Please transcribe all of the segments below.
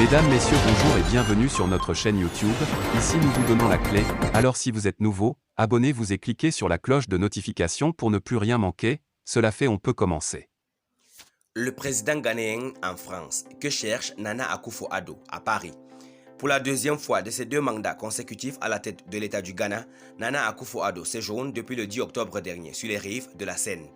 Mesdames, messieurs, bonjour et bienvenue sur notre chaîne YouTube. Ici nous vous donnons la clé, alors si vous êtes nouveau, abonnez-vous et cliquez sur la cloche de notification pour ne plus rien manquer. Cela fait, on peut commencer. Le président ghanéen en France, que cherche Nana Akufo-Addo à Paris? Pour la deuxième fois de ses 2 mandats consécutifs à la tête de l'État du Ghana, Nana Akufo-Addo séjourne depuis le 10 octobre dernier sur les rives de la Seine.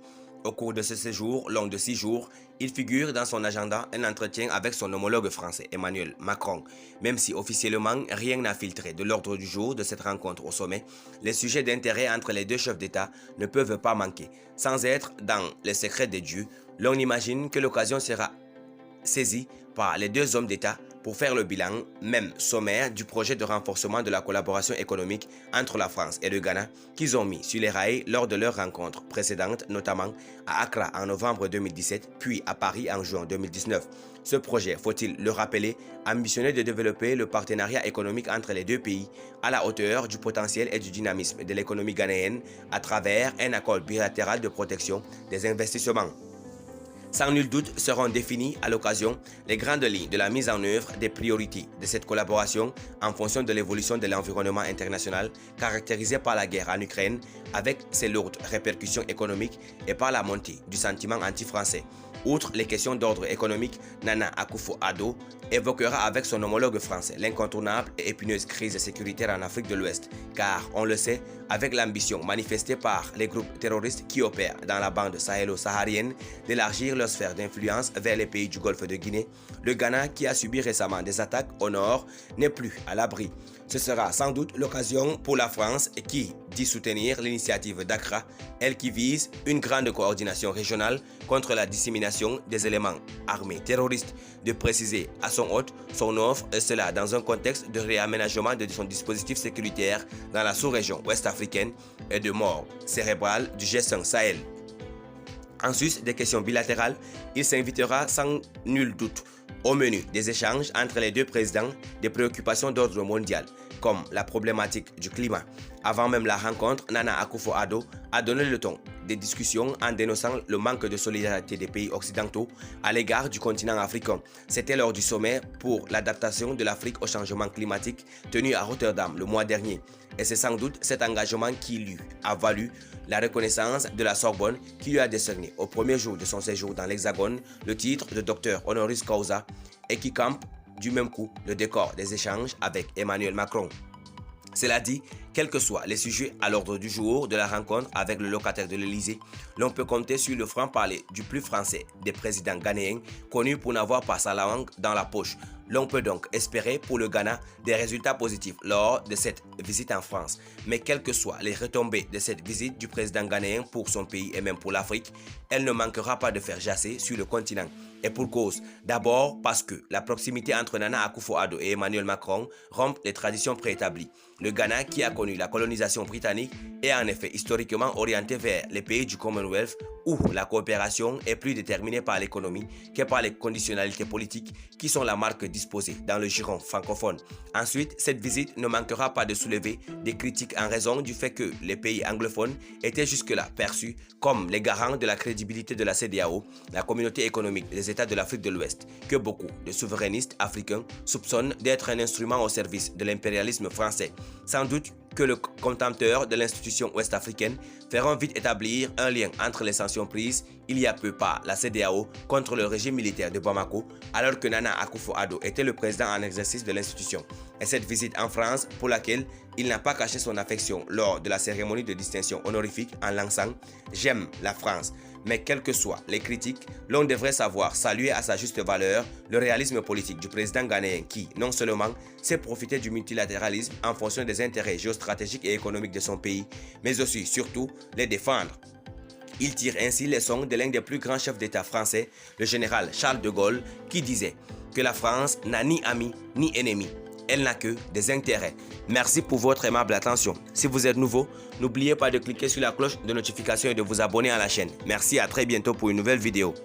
Au cours de ce séjour, long de 6 jours, il figure dans son agenda un entretien avec son homologue français Emmanuel Macron. Même si officiellement rien n'a filtré de l'ordre du jour de cette rencontre au sommet, les sujets d'intérêt entre les 2 chefs d'État ne peuvent pas manquer. Sans être dans les secrets des dieux, l'on imagine que l'occasion sera saisie par les 2 hommes d'État pour faire le bilan, même sommaire, du projet de renforcement de la collaboration économique entre la France et le Ghana qu'ils ont mis sur les rails lors de leur rencontre précédente, notamment à Accra en novembre 2017, puis à Paris en juin 2019. Ce projet, faut-il le rappeler, ambitionnait de développer le partenariat économique entre les 2 pays à la hauteur du potentiel et du dynamisme de l'économie ghanéenne à travers un accord bilatéral de protection des investissements. Sans nul doute seront définies à l'occasion les grandes lignes de la mise en œuvre des priorités de cette collaboration en fonction de l'évolution de l'environnement international caractérisé par la guerre en Ukraine avec ses lourdes répercussions économiques et par la montée du sentiment anti-français. Outre les questions d'ordre économique, Nana Akufo-Addo évoquera avec son homologue français l'incontournable et épineuse crise sécuritaire en Afrique de l'Ouest, car on le sait, avec l'ambition manifestée par les groupes terroristes qui opèrent dans la bande sahélo-saharienne d'élargir leur sphère d'influence vers les pays du Golfe de Guinée, le Ghana, qui a subi récemment des attaques au nord, n'est plus à l'abri. Ce sera sans doute l'occasion pour la France qui dit soutenir l'initiative d'Accra, elle qui vise une grande coordination régionale contre la dissémination des éléments armés terroristes, de préciser à son hôte son offre, et cela dans un contexte de réaménagement de son dispositif sécuritaire dans la sous-région ouest-africaine et de mort cérébrale du G5 Sahel. En sus des questions bilatérales, il s'invitera sans nul doute au menu des échanges entre les 2 présidents des préoccupations d'ordre mondial, comme la problématique du climat. Avant même la rencontre, Nana Akufo-Addo a donné le ton des discussions en dénonçant le manque de solidarité des pays occidentaux à l'égard du continent africain. C'était lors du sommet pour l'adaptation de l'Afrique au changement climatique tenu à Rotterdam le mois dernier. Et c'est sans doute cet engagement qui lui a valu la reconnaissance de la Sorbonne qui lui a décerné au premier jour de son séjour dans l'Hexagone le titre de docteur honoris causa et qui campe du même coup le décor des échanges avec Emmanuel Macron. Cela dit, quels que soient les sujets à l'ordre du jour de la rencontre avec le locataire de l'Élysée, l'on peut compter sur le franc-parler du plus français des présidents ghanéens, connu pour n'avoir pas sa langue dans la poche. L'on peut donc espérer pour le Ghana des résultats positifs lors de cette visite en France. Mais quelles que soient les retombées de cette visite du président ghanéen pour son pays et même pour l'Afrique, elle ne manquera pas de faire jasser sur le continent. Et pour cause, d'abord parce que la proximité entre Nana Akufo-Addo et Emmanuel Macron rompt les traditions préétablies. Le Ghana, qui a connu la colonisation britannique, est en effet historiquement orienté vers les pays du Commonwealth où la coopération est plus déterminée par l'économie que par les conditionnalités politiques qui sont la marque disposée dans le giron francophone. Ensuite, cette visite ne manquera pas de soulever des critiques en raison du fait que les pays anglophones étaient jusque-là perçus comme les garants de la crédibilité de la CEDEAO, la communauté économique des États de l'Afrique de l'Ouest, que beaucoup de souverainistes africains soupçonnent d'être un instrument au service de l'impérialisme français. Sans doute que le contempteur de l'institution ouest-africaine feront vite établir un lien entre les sanctions prises il y a peu par la CEDEAO contre le régime militaire de Bamako, alors que Nana Akufo-Addo était le président en exercice de l'institution. Et cette visite en France, pour laquelle il n'a pas caché son affection lors de la cérémonie de distinction honorifique en lançant « J'aime la France ». Mais quelles que soient les critiques, l'on devrait savoir saluer à sa juste valeur le réalisme politique du président ghanéen qui, non seulement sait profiter du multilatéralisme en fonction des intérêts géostratégiques et économiques de son pays, mais aussi, surtout, les défendre. Il tire ainsi leçon de l'un des plus grands chefs d'État français, le général Charles de Gaulle, qui disait que la France n'a ni amis ni ennemis. Elle n'a que des intérêts. Merci pour votre aimable attention. Si vous êtes nouveau, n'oubliez pas de cliquer sur la cloche de notification et de vous abonner à la chaîne. Merci, à très bientôt pour une nouvelle vidéo.